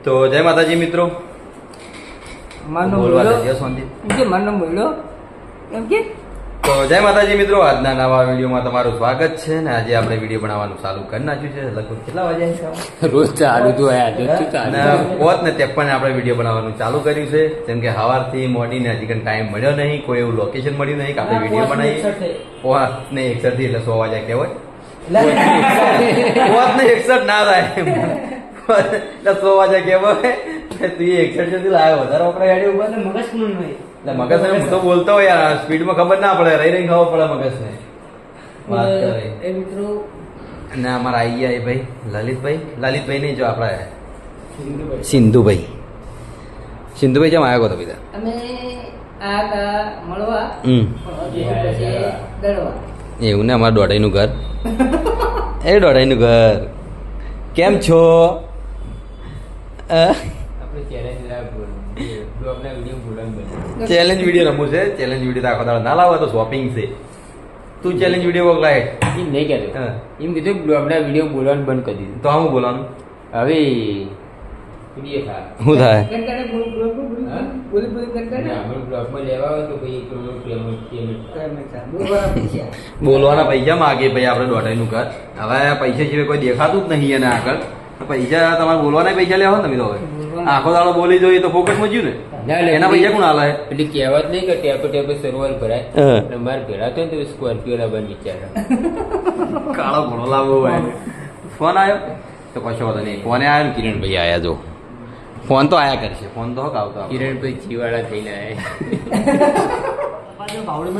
તો જય માતાજી મિત્રો. તો જય માતાજી મિત્રો, આજના નવા વિડીયોમાં તમારું સ્વાગત છે. ને આજે આપણે વિડીયો બનાવવાનું ચાલુ કરી નાખ્યું છે. લગભગ કેટલા વાગ્યા છે? રોજ ચાલુ તો પોત ને 53 આપણે વિડીયો બનાવવાનું ચાલુ કર્યું છે. જેમ કે સવારથી મોડીને હજી કઈ ટાઈમ મળ્યો નહીં, કોઈ એવું લોકેશન મળ્યું નહીં કે આપણે વિડીયો બનાવીએ. પોત ને 61 થી એટલે 100 વાગ્યા કહેવાય. પોત ને 61 ના થાય એટલે 100 વાગ્યા કહેવાય. તું 61 સુધી લાવ્યો વધારે આપણે ગાડી ઉપર મગજ નું નહીં. મગજ ને હું તો બોલતો હોય યાર, સ્પીડમાં ખબર ના પડે, રહી ખબર પડે મગજ ને. વાત કરે મિત્રો. અને અમારા આઈ ગયા ભાઈ લલિતભાઈ નહીં, જો આપડા સિંધુભાઈ કેમ આવ્યો તો બીજા અમે આ મળવા એવું ને. અમારા દોઢાઈનું ઘર એ દોઢાઈનું ઘર. કેમ છો? ચેલેન્જ વિડીયો રમવું છે. ચેલેન્જ વિડીયો આખો દાડો ના લાવો તો શોપિંગ છે. તું ચેલેન્જ વિડીયો લાય એમ નહીં કહેતો. એમ કીધું બ્લોગના વિડીયો બોલવાનું બંધ કરી દીધું. તો આવું બોલવાનું હવે શું થાય? બોલવાના પૈસા માગે ભાઈ આપણે દોઢાઈનું ઘર. હવે પૈસા સિવાય કોઈ દેખાતું જ નહીં એને આગળ. પૈસા તમારે બોલવાના પૈસા લેવા તમે તો હવે આખો દાડો બોલી જોઈએ તો ફોકટ માં જ્યું ને. એના પૈસા કોણ હાલે? એટલે કહેવત નહીં કે ટેપે સરોવર ભરાય. મારે ભેડા તો સ્કોર્પિયો લાવવાનું વિચાર. કાળો ઘોડો લાવવો હોય. ફોન આવ્યો તો કશો વાંધો નહીં. ફોને આવ્યો ને કિરણભાઈ આયા. જો ફોન તો આયા કરશે. ફોન તો આવતો કિરણભાઈ જીવાળા થઈને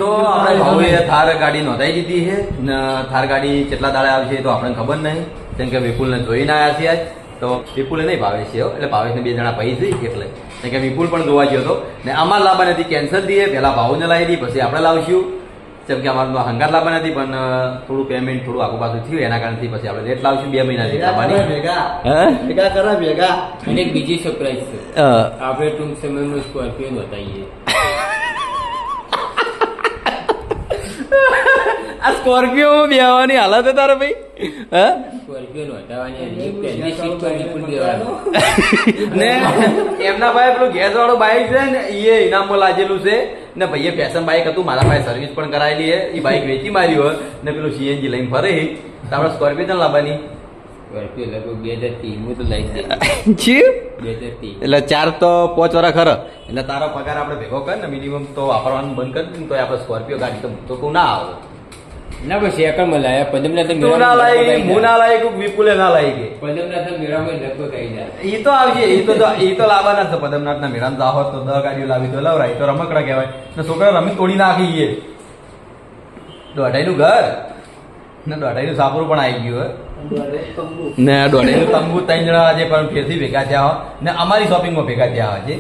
તો આપણે ભાવે થાર ગાડી નોંધાઈ દીધી છે ને. થાર ગાડી કેટલા દાડે આવશે તો આપણને ખબર નહીં. કેમ કે વિપુલ ને જોઈને આવ્યા છીએ આજ. તો વિપુલે નહીં ભાવેશ છે, એટલે ભાવેશને 2 જણા પૈસા એટલે કેમ કે વિપુલ પણ જોવા ગયો હતો ને. અમારે લાવવા નથી, કેન્સલ દઈએ. પેલા ભાવને લાવી દી, પછી આપણે લાવશું. જેમ કે અમારે હંગાર લાવવા નથી, પણ થોડું પેમેન્ટ થોડું આગુ પાછું થયું એના કારણથી પછી આપણે રેટ લાવશું. 2 મહિના ભેગા. અને એક બીજી સરપ્રાઈઝ છે, આપણે ટૂંક સમયમાં સ્કોર્પિયો બતાવીએ. આ સ્કોર્પિયો બેવાની હાલત તારે ભાઈ. ને એમના ભાઈ પેલું ગેસ વાળું બાઈક છે ને, એ ઇનામમાં લાગેલું છે ને. ભાઈએ ફેશન બાઈક હતું, મારા ભાઈ સર્વિસ પણ કરાયેલી છે. એ બાઈક વેચી માર્યું હોય ને પેલું સીએનજી લઈને ફરે. તો આપણે સ્કોર્પિયો ચાલ લાવવાની. સ્કોર્પિયો લગભગ 2030 હું તો લઈ દે. 2030 એટલે 4 તો 5 વર્ષ ખરો. એટલે તારો પગાર આપણે ભેગો કર ને, મિનિમમ તો વાપરવાનું બંધ કરી દે તો આપણે સ્કોર્પિયો ગાડી તો તું ના આવે. ના બસ એકમાં લાયા. પદમનાથ હું ના લાવી, વિપુલે ના લાવી ગઈ. પદમનાથ મેળામાં લગભગ આવી જાય. એ તો આવશે, એ તો લાવવાના છે. પદમનાથ ના મેળામાં જાવ તો 10 ગાડીઓ લાવી તો લવરાય. તો રમકડા કહેવાય ને. છોકરા રમી તોડી નાખી. દોઢાઈનું ઘર ને દોઢાઈનું સાપરું પણ આવી ગયું ને. દોઢાઈનું તંબુ 3 જણા આજે પણ ફેરથી ભેગા થયા ને. અમારી શોપિંગમાં ભેગા થયા હોય છે.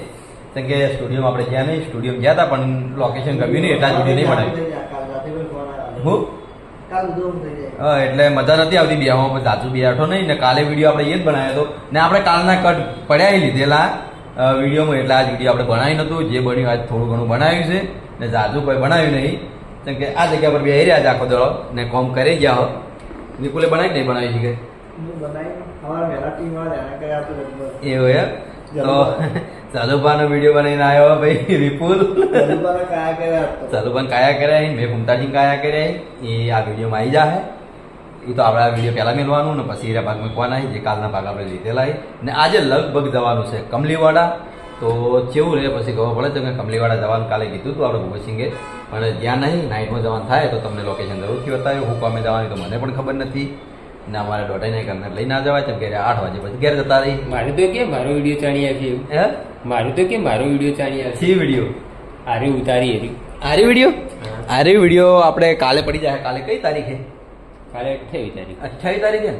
કેમ કે સ્ટુડિયોમાં આપણે ગયા નહીં. સ્ટુડિયોમાં ગયા હતા પણ લોકેશન ગમ્યું નહીં, એટલા વિડીયો નહીં બનાવ્યું. એટલે મજા નથી આવતી બેવામાં. જાજુ બેઠો નહીં ને. કાલે વિડીયો આપણે એ જ બનાવ્યો હતો ને. આપણે કાલના કટ પડ્યા લીધેલા વિડીયોમાં, એટલે આજ વિડીયો આપણે બનાવ્યું નતું. જે બન્યું આજ થોડું ઘણું બનાવ્યું છે ને. જાજુ કોઈ બનાવ્યું નહીં. કેમ કે આ જગ્યા પર બેહી રહ્યા આખો દડો ને કોમ કરી ગયા હો. વિપુલે બનાવી નહીં બનાવી શકે એવું એમ. તો ચાલુભાનો વિડીયો બનાવીને આવ્યો ભાઈ વિપુલ. ચાલુભાન કાયા કર્યા, મેં ભૂમતાજી કાયા કર્યા. એ આ વિડીયોમાં આવી જાય. એ તો આપણે આ વિડીયો પહેલા મેળવાનું ને પછી એના ભાગ મૂકવાના. જે કાલના ભાગ આપણે લીધેલા ને. આજે લગભગ જવાનું છે કમલીવાડા. તો કેવું રહે પછી ખબર પડે છે કે કમલીવાડા જવાનું કાલે કીધું હતું આપણે ભૂપતસિંગે, પણ જ્યાં નહીં. નાઇટમાં જવાનું થાય તો તમને લોકેશન જરૂરથી બતાવ્યું. હું કામે જવાની તો મને પણ ખબર નથી ને. અમારે દોઢાઈને ઘરના લઈ ના જવાય. કેમ કે 8 વાગે પછી ઘેર જતા રહી. મારું તો કે મારો વિડીયો ચાણી આપી. મારું તો કે મારો વિડીયો ચાણી આપી. સી વિડીયો આરી ઉતારી હતી. આરી વિડીયો આપણે કાલે પડી જાય. કાલે કઈ તારીખે? કાલે 28 તારીખ. 28 તારીખે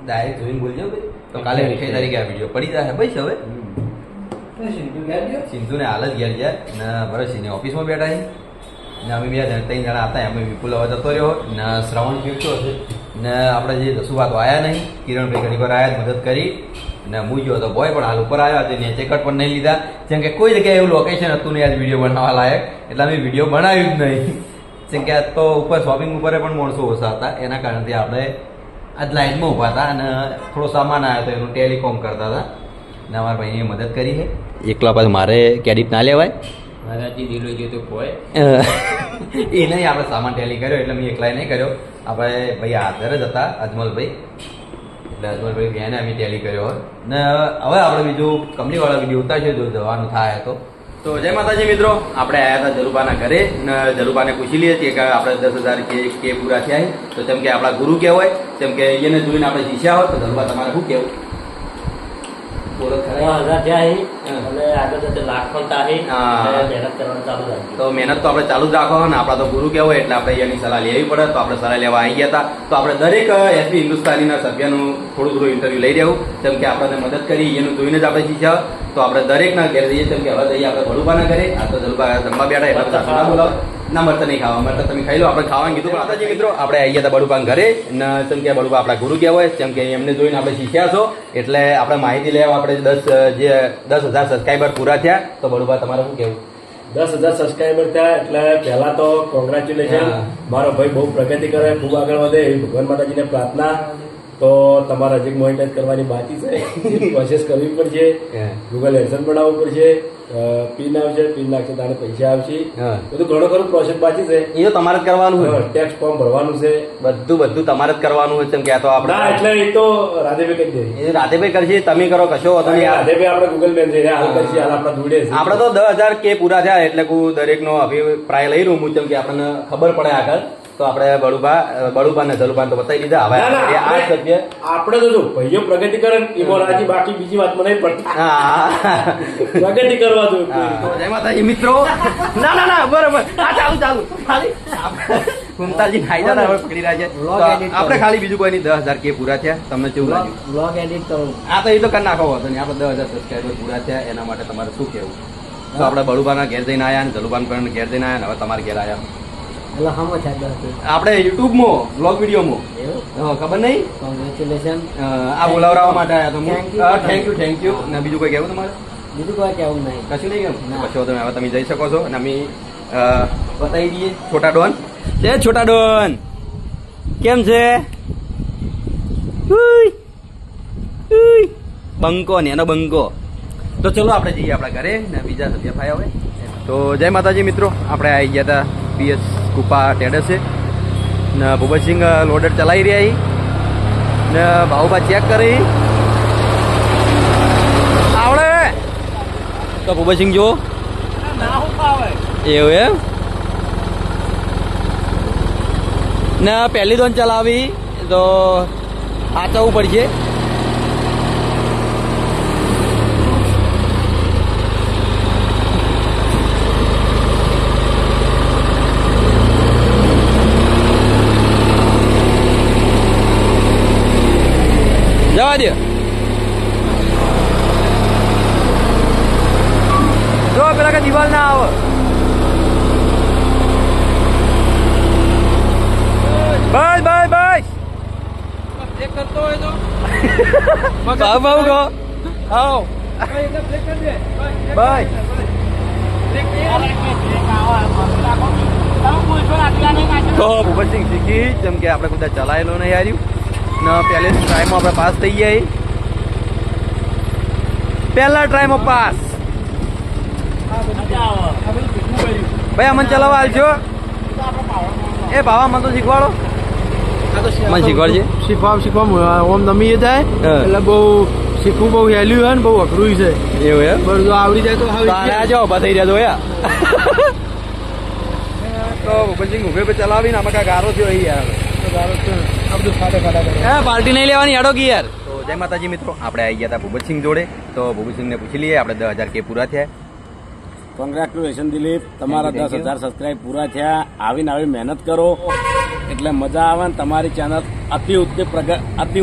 ડાયરેક્ટ જોઈને બોલજો ભાઈ. તો કાલે 28 તારીખે આ વિડીયો પડી જાય ભાઈ. હવે સિંધુ ને હાલ જ ઘેર ગયા ને. ભરતસિંહ ઓફિસમાં બેઠા છે ને. અમે 2 જણા 3 જણા હતા. અમે વિપુલ હવે જતો રહ્યો ને. શ્રવણ ફીરતો હશે ને. આપણે જે દસુભાઈ તો આયા નહીં. કિરણભાઈ ઘણી વાર આયા, મદદ કરી ને. હું ગયો હતો બોય પણ હાલ ઉપર આવ્યા હતો. નીચે કટ પણ નહીં લીધા. જેમ કે કોઈ જગ્યાએ એવું લોકેશન હતું નહીં આજ વિડીયો બનાવવા લાયક, એટલે અમે વિડીયો બનાવ્યું જ નહીં. જેમ કે તો ઉપર શોપિંગ ઉપર પણ માણસો ઓછા હતા. એના કારણથી આપણે આજ લાઈનમાં ઉભા હતા અને થોડો સામાન આવ્યો હતો. એનું ટેલિકોમ કરતા હતા ને અમારા ભાઈને મદદ કરી છે. એકલા પાછું મારે ક્રેડિટ ના લેવાય. મારાથી દિલો જો તો કોઈ એ નહીં, આપણે સામાન ટેલી કર્યો એટલે મેં એકલાય નહીં કર્યો. આપણે ભાઈ હાજર જ હતા, અજમલભાઈ. એટલે અજમલભાઈ બેને અમે ટેલી કર્યો હોય ને હવે આપણે બીજું કંપનીવાળા વિડીયો ઉતારશે જો જવાનું થાય તો જય માતાજી મિત્રો, આપણે આવ્યા હતા જલુબાના ઘરે ને જલુબાને પૂછી લઈએ છીએ કે આપણે 10,000 કે પૂરા થયા છે. તો જેમ કે આપણા ગુરુ કહેવાય, જેમ કે એને જોઈને આપણે શીખ્યા હોત તો જલુબા તમારે શું કહેવું? બોલો ખરા. તો મહેનત તો આપણે ચાલુ જ રાખો ને, આપણા તો ગુરુ કહેવાય એટલે આપણે એની સલાહ લેવી પડે. તો આપણે સલાહ લેવા આવી ગયા હતા. તો આપણે દરેક એસપી હિન્દુસ્તાનીના સભ્યનું થોડું થોડું ઇન્ટરવ્યુ લઈ રહ્યું, જેમ કે આપણને મદદ કરી એનું જોઈને જ આપણે શીખ્યા. તો આપણે દરેકના ઘેર જઈએ, જેમ કે હવે જઈએ આપણે ભલુબાના ઘરે. આ તો જલબા જમવા બેઠા એટલે બધા ના બોલાવો ના, મરતા નહીં ખાવા, મરતા તમે ખાઈ લો, આપણે ખાવાનું કીધું. પણ માતાજી મિત્રો આપણે આવી ગયા હતા બળુબાન ઘરે ને, જેમ કે બળુબા આપણા ગુરુ કહેવાય, જેમ કે એમને જોઈને આપણે શીખ્યા છો એટલે આપણે માહિતી લેવા આપણે 10,000 સબસ્ક્રાઈબર પૂરા થયા. તો બળુબા તમારે શું કહેવું? 10,000 સબસ્ક્રાઈબર થયા એટલે પહેલા તો કોંગ્રેચ્યુલેશન. મારો ભાઈ બહુ પ્રગતિ કરે, ખૂબ આગળ વધે એવી ભગવાન માતાજીને પ્રાર્થના. તો તમારે હજી મોનિટાઈઝ કરવાની બાકી છે, પ્રોસેસ કરવી પડશે, ગૂગલ એડસન્સ બનાવવું પડશે, પિન આવશે, પિન નાખશે તારે પૈસા આવશે, બધું ઘણો ખરું પ્રોસેસ બાકી છે. એ તો તમારે જ કરવાનું હોય, ટેક્સ ફોર્મ ભરવાનું છે, બધું તમારે જ કરવાનું હોય. જેમ કે આ તો આપણે એટલે એ તો રાધેભાઈ કરી દે, એ રાધેભાઈ કરશે, તમે કરો, કશો વાંધો નહીં. રાધેભાઈ આપણે ગૂગલ મેન છે, હાલ કરશે, હાલ આપણા દોડે છે. આપણે તો 10,000 કે પૂરા થયા એટલે હું દરેકનો અભિપ્રાય લઈ રહ્યું હું, જેમ કે આપણને ખબર પડે આગળ. તો આપણે બળુબા ને જલુબા તો બતાવી દીધા. હવે આ સભ્ય આપણે તો જો ભાઈઓ પ્રગતિ કરે એમાં રાજી, બાકી બીજી વાતમાં નહીં પડતા, પ્રગતિ કરવા દો. જય માતાજી મિત્રો. ના બરોબર, ચાલુ કુંતાજી ખાઈ જતા હવે પકડી રહ્યા છે. આપણે ખાલી બીજું કોઈ નહીં, 10,000 કે પૂરા થયા. તમને કેવું લાગ્યું? બ્લોગ એડિટ કરો. આ તો એ તો કરી નાખો હતો નહીં. આપણે 10,000 સબસ્ક્રાઈબર પૂરા થયા એના માટે તમારે શું કેવું? તો આપણે બળુબાના ઘેર જઈને આવ્યા ને જલુબાન પણ ઘેર જઈને આવ્યા ને હવે તમારે ઘેર આવ્યા. આપણે યુટ્યુબમાં બ્લોગ વિડીયોમાં ખબર નહીં, કોંગ્રેચ્યુલેશન. આ બોલાવવા માટે આવ્યા તો થેન્ક યુ. ને બીજું કોઈ કહેવું તમારે? બીજું કોઈ કહેવું નહીં, કશું નહીં કેમ? પછી તમે હવે તમે જઈ શકો છો અને અમે બતાવી દઈએ. છોટા ડોન છે, છોટા ડોન કેમ છે? બંકો ને એનો બંકો. તો ચલો આપણે જઈએ આપણા ઘરે ને બીજા સભ્ય ભાઈ હવે. તો જય માતાજી મિત્રો, આપણે આવી ગયા હતા PS કુપા ટેડસે ને ભૂપતસિંહ લોડર ચલાવી રહ્યા ને ભાઉભા ચેક કરી આવડે તો ભૂપતસિંહ જો એવું એમ ને પહેલી દોન ચલાવી તો સાચવવું પડશે. જવા દે જો પેલા કે દિવાલ ના આવે. બસ ચેક કરતો હોય તો બાબુ ગો આવો બાય. તો ભૂપતસિંહ શીખી, જેમ કે આપણે કદાચ ચલાયેલો નહીં હાર્યું ને પહેલી ટ્રાયમાં આપણે પાસ થઈ ગયા. પહેલા ટ્રાયમાં પાસ. ભાઈ અમને ચલાવવા હાલશો? એ ભાવા મને તો શીખવાડો. મને શીખવાડજે. શીખવા ઓમ નમી જાય એટલે બહુ શીખવું બહુ હેલ્યું છે ને બહુ અઘરું છે. એવું એમ? બધું આવડી જાય તો જાઓ ઉભા થઈ રહ્યા છો યાર. તો ભૂપતસિંહ ઉભે પે ચલાવીને આમાં કાંઈ ગારો થયો યાર. પાર્ટી નહીં લેવાની હેડો કે યાર. તો જય માતાજી મિત્રો, આપણે આવી ગયા હતા ભૂપતસિંહ જોડે. તો ભૂપતસિંહને પૂછી લઈએ આપણે 10,000 કે પૂરા થયા. કોંગ્રેચ્યુલેશન દિલીપ, તમારા 10,000 સબસ્ક્રાઇબ પૂરા થયા. આવીને આવી મહેનત કરો એટલે મજા આવે ને તમારી ચેનલ અતિ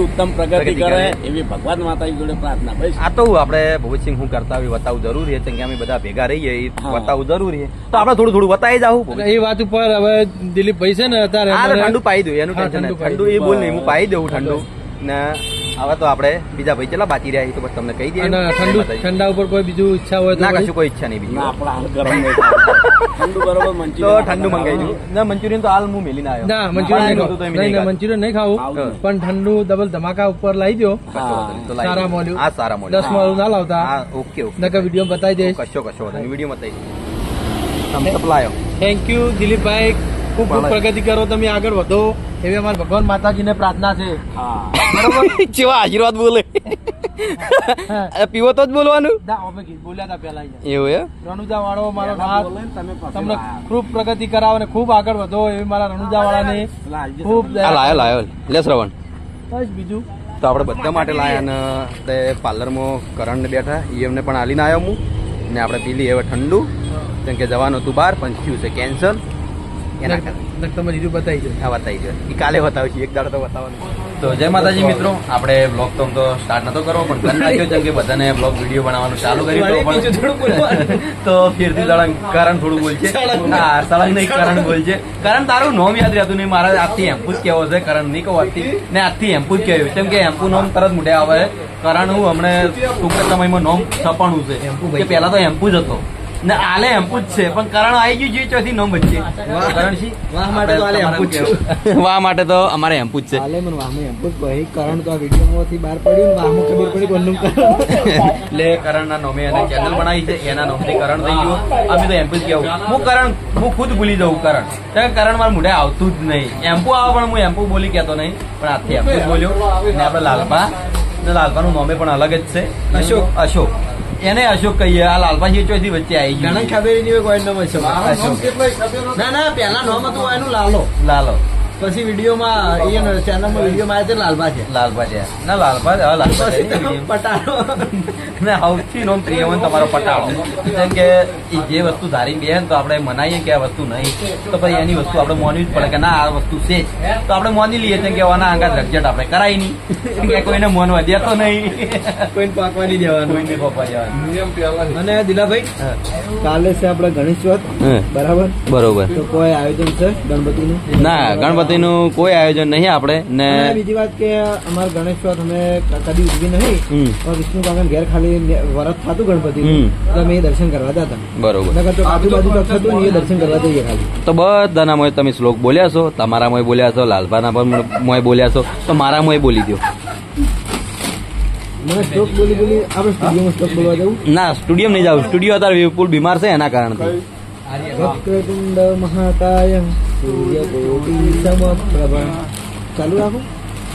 ઉત્તમ પ્રગતિ કરે એવી ભગવાન માતાજી જોડે પ્રાર્થના. આ તો આપણે ભૂપતસિંહ શું કરતા હોય બતાવવું જરૂરી છે, કે અમે બધા ભેગા રહીએ એ બતાવવું જરૂરી છે. તો આપણે થોડું બતાવી જાવ એ વાત ઉપર. હવે દિલીપ ભાઈ છે ને અત્યારે ઠંડુ પાઈ દઉં, એનું ટેન્શન નહીં. ઠંડુ એ બોલ નહીં, હું પાઈ દઉં ઠંડુ ને હવે તો આપણે બીજા ભાઈ કેટલા બાકી રહ્યા એ તો બસ તમને કહી દઈએ. અને ઠંડા ઉપર કોઈ બીજું ઈચ્છા હોય ના, કશું કોઈ ઈચ્છા નહીં બીજી. ઠંડુ બરોબર તો મંચુરિયન ઠંડુ મંગાવી દઉં. ના, મંચુરિયન તો હાલ હું મેલીને આવ્યો. ના મંચુરિયન નહીં તો એમ ખાવું. નહીં મંચુરિયન નહીં ખાવું પણ ઠંડુ ડબલ ધમાકા ઉપર લાવી દો. તો લાવી સારા દઉં. મોલ્યું. હા, સારા મોલ્યું. 10 મોલું ના લાવતા. હા, ઓકે ઓકે. નકર વિડીયો બતાવી દઈશ. કશો વિડીયો બતાવી તમે સપ્લાયો. થેન્ક યુ દિલીપભાઈ, ખૂબ ખૂબ પ્રગતિ કરો, તમે આગળ વધો એવી અમારા ભગવાન માતાજીને પ્રાર્થના છે. બરોબર. કેવા આશીર્વાદ બોલે. પીવો તો જ બોલવાનું. ના, અમે બોલ્યા હતા પેલા અહીંયા. એવું હે? રણુજા વાળો મારો નાથ તમને ખૂબ પ્રગતિ કરાવો ને ખૂબ આગળ વધો એવી મારા રણુજા વાળાને ખૂબ આ લાયો લે શ્રવણ. બસ બીજું તો આપણે બધા માટે લાયા અને તે પાર્લરમાં કરણ બેઠા એ એમને પણ હાલીને આવ્યો હું ને આપણે પીલી હવે ઠંડુ કેમ કે જવાનું હતું બહાર પણ થયું છે કેન્સલ. એના કારણે તમે બીજું બતાવી દો. આ બતાવી છે એ કાલે બતાવીશું, એક દાડો તો બતાવવાનું. તો જય માતાજી મિત્રો, આપણે બ્લોગ તો સ્ટાર્ટ નતો કરવો પણ કરી નાખ્યો છે કે બધાને બ્લોગ વિડીયો બનાવવાનું ચાલુ કર્યું તો ફેરથી સળંગ કરણ થોડું બોલશે. હા, સળંગ નહીં કરણ બોલશે. કરણ તારું નોમ યાદ રહેતું નહીં, મારે આજથી એમ્પુ જ કહેવો છે, કરણ નહીં કહું આજથી ને આજથી એમ્પુ જ કહેવું કેમ કે એમ્પુ નોમ તરત મોઢે આવે. કરણ હું હમણે ટૂંક સમયમાં નોમ છપાણું છે કે પેલા તો એમ્પુ જ હતો ને આલે એમ્પુ જ છે પણ કરણ આવી ગયું જે ચોથી નોમ વચ્ચે. કરણ વાહ માટે તો આલે એમ્પુ જ છે. વાહ માટે તો અમારે એમ્પુ જ છે. હાલે મને વાહમાં એમ જ કહી કરણ તો આ વિડીયોમાંથી બહાર પડ્યું ને વાહમાં ખબર પડી કોનું કરણ. એટલે કરણના નોમે એને ચેનલ બનાવી છે, એના નોમથી કરણ થઈ ગયું. અમે તો એમ્પુ જ કહેવું. હું ખુદ ભૂલી જઉં કરણ. કરણ મારા મોઢે આવતું જ નહીં. એમ્પુ આવે પણ હું એમ્પુ બોલી કહેતો નહીં પણ આજથી એમ્પુ જ બોલ્યો. ને આપણે લાલપાનું નોમે પણ અલગ જ છે. અશોક એને અશોક કહીએ. આ લાલપા જે ચોથી વચ્ચે આવી ગયું. ઘણા ખબર નહીં હોય કોઈ નામ અશોક. ના પેલા નામ હતું એનું લાલો પછી વિડીયોમાં ચેનલમાં વિડીયોમાં આવે છે લાલબા છે. લાલપા છે ના લાલપા પટારો ને સૌથી નોમ પ્રિયમન તમારો પટાળો. જેમ કે એ જે વસ્તુ ધારી બે તો આપણે મનાઈએ કે આ વસ્તુ નહીં તો પછી એની વસ્તુ આપણે માનવી જ પડે કે ના આ વસ્તુ છે તો આપણે માની લઈએ છીએ કે આના અંગાત રકઝટ આપણે કરાય નહીં કે કોઈને માનવા દેતો નહીં, કોઈને પાકવા નહીં દેવાનું. કોઈને પપ્પા જવાનું. અને દિલાભાઈ કાલે છે આપણે ગણેશ ચોથ બરાબર બરોબર. તો કોઈ આયોજન છે ગણપતિનું? ના, ગણપતિનું કોઈ આયોજન નહીં આપણે. ને બીજી વાત કે અમારે ગણેશ ચોથ અમે કદી ઉજવી નહીં પણ વિષ્ણુ કાકા ઘેર ખાલી વરત થતું ગણપતિ તો અમે દર્શન કરવા જતા. બરોબર. નકર તો આજુબાજુ તો થતું ને એ દર્શન કરવા જઈએ ખાલી. તો બધાના મોય તમે શ્લોક બોલ્યા છો, તમારા મોય બોલ્યા છો, લાલભાના પણ મોય બોલ્યા છો, તો મારા મોય બોલી દો. મને સ્ટોક બોલી આપણે સ્ટુડિયોમાં સ્ટોક બોલવા જવું? ના, સ્ટુડિયો નહીં જાવ. સ્ટુડિયો અત્યારે વિપુલ બીમાર છે એના કારણથી. વક્રતુંડ મહાકાય સૂર્યકોટિ સમપ્રભ. ચાલુ રાખો.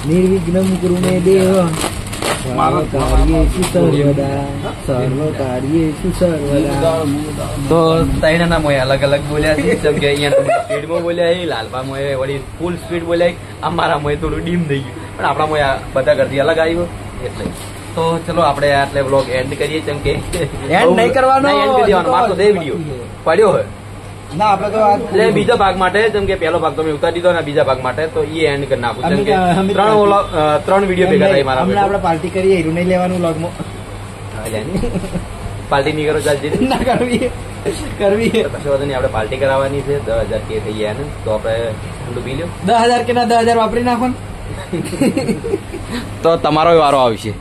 નિર્વિઘ્નમ કુરુ મે દેવ સર્વકાર્યેષુ સર્વદા. તો તૈણના મોય અલગ અલગ બોલ્યા છે. જેમ કે અહીંયા સ્પીડમાં બોલ્યા, લાલબા મોય વળી ફૂલ સ્પીડ બોલ્યા, અમારા મોય થોડું ડીમ થઈ ગયું પણ આપણા મોય બધા કરતી અલગ આવ્યું એટલે. તો ચલો આપણે આટલે વ્લોગ એન્ડ કરીએ. જેમ કે એન્ડ નહીં કરવાનો, એન્ડ કરી દેવાનો. મારો દે વિડીયો પડ્યો હોય ના આપણે તો એટલે બીજા ભાગ માટે જેમ કે પહેલો ભાગ તો મેં ઉતારી દીધો અને બીજા ભાગ માટે તો એ એન્ડ કરી નાખું. જેમ કે ત્રણ વિડીયો ભેગા થાય મારા. આપણે પાર્ટી કરીએ હીરું નહીં લેવાનું વ્લોગમાં. પાર્ટી નહીં કરો ચાલશે ના કરવી પછી વધુ નહીં. આપણે પાર્ટી કરાવવાની છે. 10,000 કે થઈ ગયા ને તો આપણે ઠંડુ પી લ્યો. 10,000 કે ના 10,000 વાપરી નાખો. તો તમારો વારો આવશે.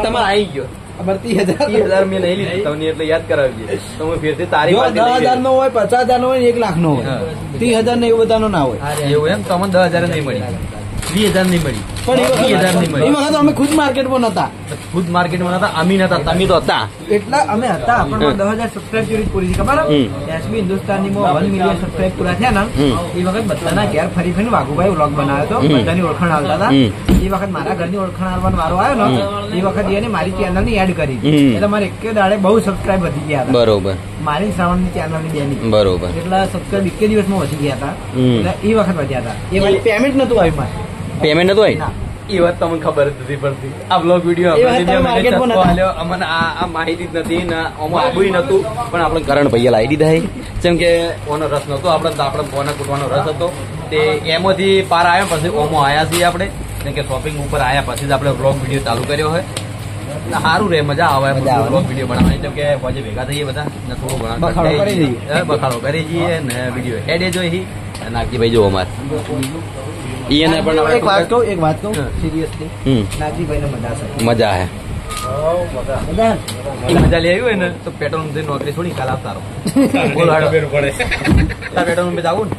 તમારે આવી ગયો 30,000 મેં નહીં લીધું તમને એટલે યાદ કરાવજે. તો હું ફેરથી તારી 10,000 નો હોય, 50,000 નો હોય, 1 લાખ નો હોય, 30,000 ને એવું બધાનો ના હોય. એવું એમ તો અમને 10,000 નહીં મળી, 20,000 નહીં મળી, પણ 30,000 નહીં એ મળી. વખત અમે ખુદ માર્કેટમાં નતા. ખુદ માર્કેટમાં નતા, અમી નતા, તમે તો હતા. એટલા અમે હતા પણ 10,000 સબસ્ક્રાઇબ જેવી પૂરી છે ખબર? એસબી હિન્દુસ્તાનીમાં 1 મિલિયન સબસ્ક્રાઇબ પૂરા થયા ને એ વખત બધાના ઘેર ફરી ફરીને વાઘુભાઈ વ્લોગ બનાવ્યો હતો. બધાની ઓળખાણ આવતા હતા. એ વખત મારા ઘરની ઓળખાણ આવવાનો વારો આવ્યો ને એ વખત એને મારી ચેનલ ની એડ કરી એટલે મારે એક દાડે બહુ સબસ્ક્રાઇબ વધી ગયા હતા. બરોબર. મારી શ્રાવણ ની ચેનલ ની બેની બરોબર. એટલા સબસ્ક્રાઇબ એક દિવસમાં વધી ગયા હતા. એટલે એ વખત વધ્યા હતા. એ વખત પેમેન્ટ નતું આવ્યું મારે. પેમેન્ટ નતું આવી? એ વાત તમને ખબર જ નથી પડતી. આ બ્લોગ વિડીયો અમને આ માહિતી જ નથી ને આમાં આબુય નતું પણ આપણે કરણ ભાઈએ લાવી દીધા. જેમ કે ઓનો રસ નતો આપણે કોના કૂટવાનો રસ હતો તે એમાંથી પાર આવ્યા પછી ઓમો આવ્યા છીએ આપણે. જેમ કે શોપિંગ ઉપર આવ્યા પછી જ આપણે બ્લોગ વિડીયો ચાલુ કર્યો હોય. સારું રે, મજા આવે બ્લોગ વિડીયો બનાવવાની. જેમ કે પછી ભેગા થઈએ બધા ને થોડું ઘણા બખાડો કરી જઈએ ને વિડીયો હેડે જોઈ નાખજી ભાઈ જો અમારે એને પણ એક વાત કહું હા. સિરિયસલી હમ. નાગજીભાઈ ને મજા છે મજા હે મજા મજા લઈ આવ્યું હોય ને તો પેટ્રોલ પંપ નોકરી છોડી કાલ આવતા રહો બોલ હાડો પેટ્રોલ પંપે જાવું ને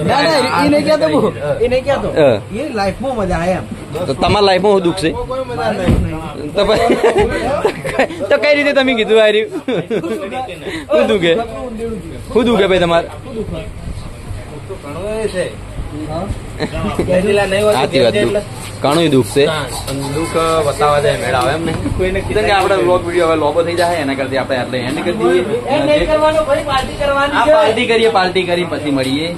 ના ના એ નહીં કહેતો હું. એ નહીં કહેતો હા. એ લાઈફમાં મજા આવે એમ તો તમારા લાઈફમાં શું દુઃખ છે તો પછી- તો કઈ રીતે તમે કીધું આ રહ્યું શું દુઃખે શું દુઃખે ભાઈ તમારે સાચી વાત ઘણું દુઃખ છે પણ દુઃખ બતાવવા જાય મેળા આવે એમ ને આપડે વ્લોગ વિડીયો હવે લોબો થઈ જાય એના કરતી આપણે એટલે એને કરી દઈએ એમ નહીં કરવાનું ભાઈ પાર્ટી કરવાની આ છે. પાર્ટી કરીએ પાર્ટી કરી પછી મળીએ